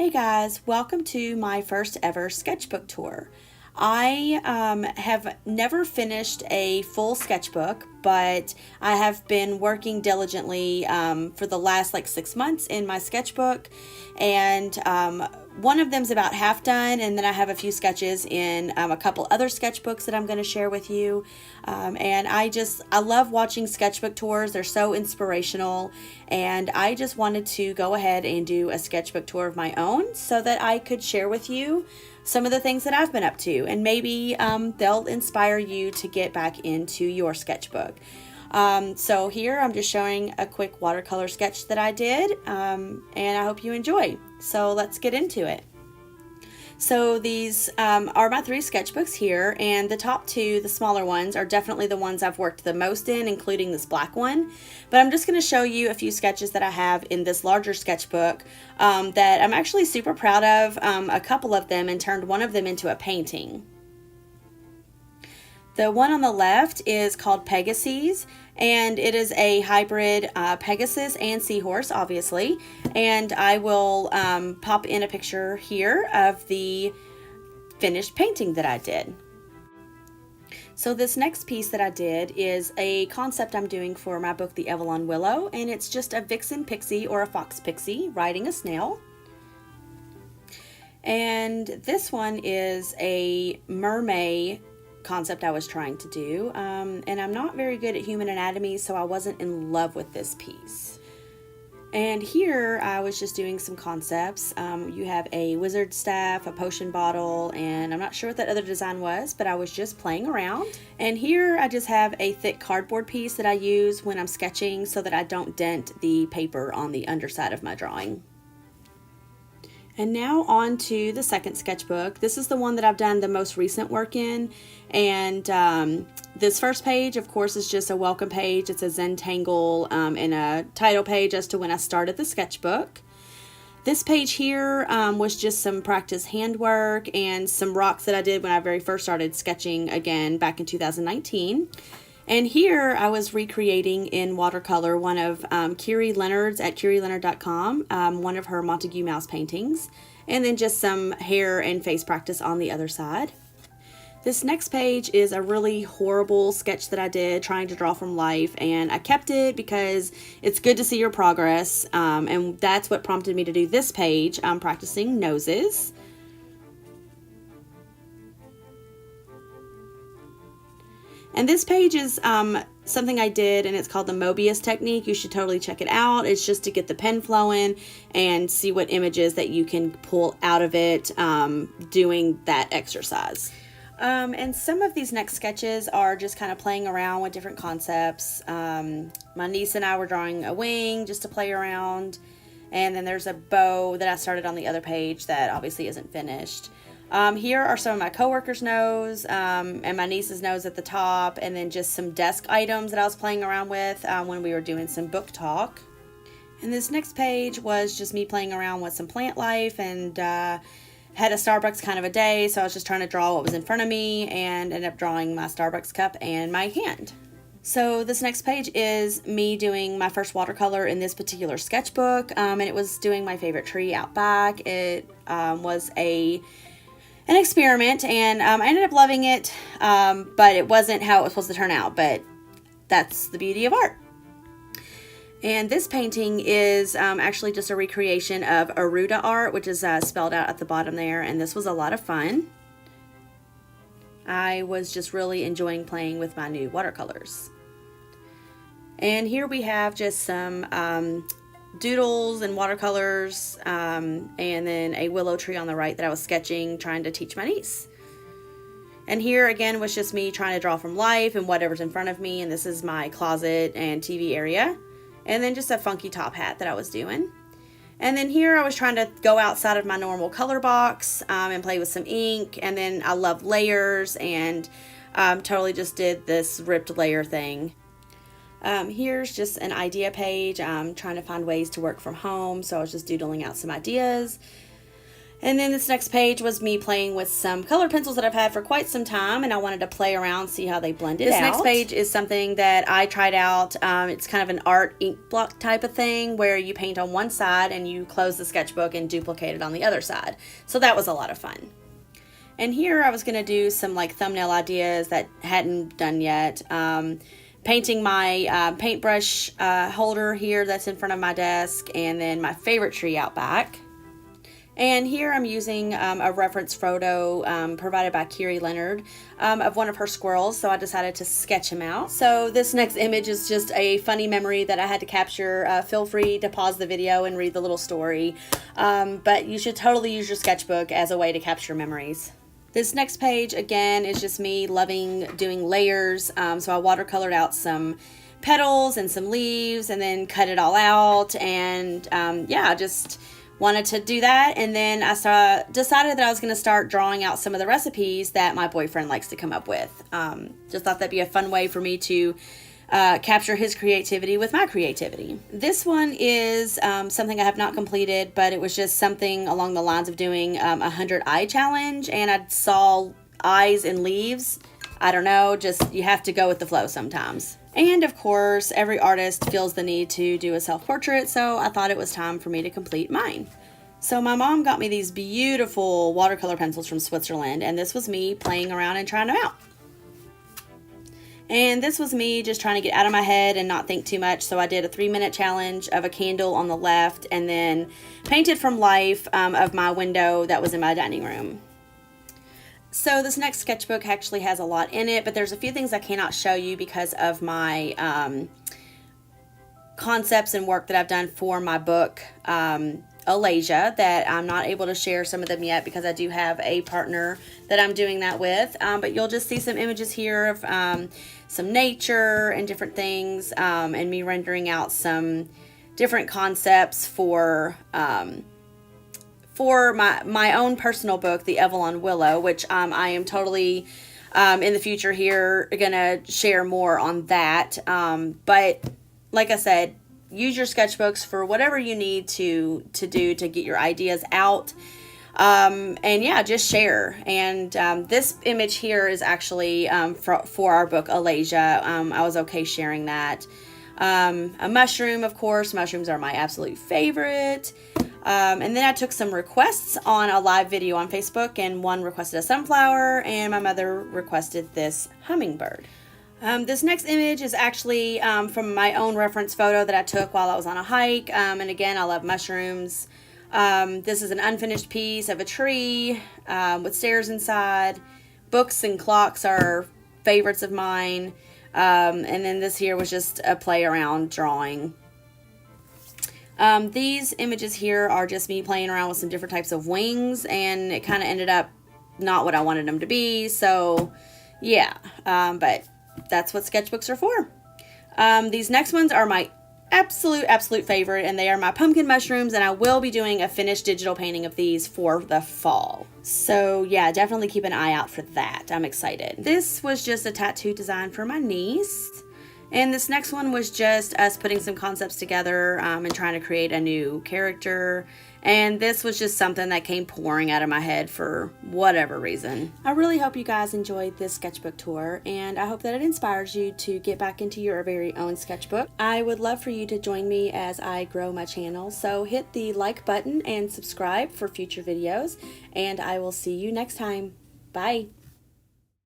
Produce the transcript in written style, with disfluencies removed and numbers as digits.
Hey guys, welcome to my first ever sketchbook tour. I have never finished a full sketchbook, but I have been working diligently for the last 6 months in my sketchbook, and one of them's about half done, and then I have a few sketches in a couple other sketchbooks that I'm going to share with you. And I love watching sketchbook tours. They're so inspirational, and I just wanted to go ahead and do a sketchbook tour of my own so that I could share with you some of the things that I've been up to, and maybe they'll inspire you to get back into your sketchbook. So here I'm just showing a quick watercolor sketch that I did, and I hope you enjoy. So let's get into it. So these are my three sketchbooks here, and the top two, the smaller ones, are definitely the ones I've worked the most in, including this black one. But I'm just going to show you a few sketches that I have in this larger sketchbook that I'm actually super proud of, a couple of them, and turned one of them into a painting. The one on the left is called Pegasus, and it is a hybrid Pegasus and seahorse, obviously. And I will pop in a picture here of the finished painting that I did. So this next piece that I did is a concept I'm doing for my book, The Avalon Willow, and it's just a vixen pixie or a fox pixie riding a snail. And this one is a mermaid concept I was trying to do, and I'm not very good at human anatomy, so I wasn't in love with this piece. And here I was just doing some concepts. You have a wizard staff, a potion bottle, and I'm not sure what that other design was, but I was just playing around. And here I just have a thick cardboard piece that I use when I'm sketching so that I don't dent the paper on the underside of my drawing. And now on to the second sketchbook. This is the one that I've done the most recent work in, and this first page, of course, is just a welcome page. It's a Zentangle and a title page as to when I started the sketchbook. This page here was just some practice handwork and some rocks that I did when I very first started sketching again back in 2019. And here I was recreating in watercolor one of Kiri Leonard's at KiriLeonard.com, one of her Montague Mouse paintings, and then just some hair and face practice on the other side. This next page is a really horrible sketch that I did trying to draw from life, and I kept it because it's good to see your progress, and that's what prompted me to do this page. I'm practicing noses. And this page is something I did, and it's called the Mobius technique. You should totally check it out. It's just to get the pen flowing and see what images that you can pull out of it doing that exercise. And some of these next sketches are just kind of playing around with different concepts. My niece and I were drawing a wing just to play around. And then there's a bow that I started on the other page that obviously isn't finished. Here are some of my coworkers' nose and my niece's nose at the top, and then just some desk items that I was playing around with when we were doing some book talk. And this next page was just me playing around with some plant life, and had a Starbucks kind of a day, so I was just trying to draw what was in front of me and ended up drawing my Starbucks cup and my hand. So this next page is me doing my first watercolor in this particular sketchbook, and it was doing my favorite tree out back. It was an experiment, and I ended up loving it, but it wasn't how it was supposed to turn out, but that's the beauty of art. And this painting is actually just a recreation of Aruda art, which is spelled out at the bottom there, and this was a lot of fun. I was just really enjoying playing with my new watercolors. And here we have just some doodles and watercolors, and then a willow tree on the right that I was sketching, trying to teach my niece. And here again was just me trying to draw from life and whatever's in front of me, and this is my closet and TV area, and then just a funky top hat that I was doing. And then here I was trying to go outside of my normal color box and play with some ink, and then I love layers, and totally just did this ripped layer thing. Here's just an idea page. I'm trying to find ways to work from home, so I was just doodling out some ideas. And then this next page was me playing with some colored pencils that I've had for quite some time, and I wanted to play around, see how they blended out. This next page is something that I tried out. It's kind of an art ink block type of thing where you paint on one side and you close the sketchbook and duplicate it on the other side. So that was a lot of fun. And here I was going to do some like thumbnail ideas that hadn't done yet. Painting my paintbrush holder here that's in front of my desk, and then my favorite tree out back. And here I'm using a reference photo provided by Kiri Leonard of one of her squirrels, so I decided to sketch him out. So this next image is just a funny memory that I had to capture. Feel free to pause the video and read the little story, but you should totally use your sketchbook as a way to capture memories. This next page, again, is just me loving doing layers, so I watercolored out some petals and some leaves and then cut it all out, and yeah, just wanted to do that. And then I decided that I was going to start drawing out some of the recipes that my boyfriend likes to come up with. Just thought that'd be a fun way for me to capture his creativity with my creativity. This one is something I have not completed, but it was just something along the lines of doing a 100 eye challenge, and I saw eyes and leaves. I don't know, just you have to go with the flow sometimes. And of course, every artist feels the need to do a self-portrait, so I thought it was time for me to complete mine. So my mom got me these beautiful watercolor pencils from Switzerland, and this was me playing around and trying them out. And this was me just trying to get out of my head and not think too much, so I did a 3-minute challenge of a candle on the left, and then painted from life of my window that was in my dining room. So this next sketchbook actually has a lot in it, but there's a few things I cannot show you because of my concepts and work that I've done for my book, Alasia, that I'm not able to share some of them yet because I do have a partner that I'm doing that with. But you'll just see some images here of some nature and different things, and me rendering out some different concepts for my own personal book, The Evil on Willow, which I am totally in the future here gonna share more on that. But like I said, use your sketchbooks for whatever you need to do to get your ideas out. And yeah, just share. And this image here is actually for our book Alasia. I was okay sharing that. A mushroom, of course. Mushrooms are my absolute favorite. And then I took some requests on a live video on Facebook, and one requested a sunflower, and my mother requested this hummingbird. This next image is actually from my own reference photo that I took while I was on a hike, and again, I love mushrooms. This is an unfinished piece of a tree with stairs inside. Books and clocks are favorites of mine, and then this here was just a play around drawing. These images here are just me playing around with some different types of wings, and it kind of ended up not what I wanted them to be, so yeah, but that's what sketchbooks are for. These next ones are my absolute favorite, and they are my pumpkin mushrooms, and I will be doing a finished digital painting of these for the fall. So yeah, definitely keep an eye out for that. I'm excited. This was just a tattoo design for my niece. And this next one was just us putting some concepts together and trying to create a new character. And this was just something that came pouring out of my head for whatever reason. I really hope you guys enjoyed this sketchbook tour, and I hope that it inspires you to get back into your very own sketchbook. I would love for you to join me as I grow my channel, so hit the like button and subscribe for future videos, and I will see you next time. Bye!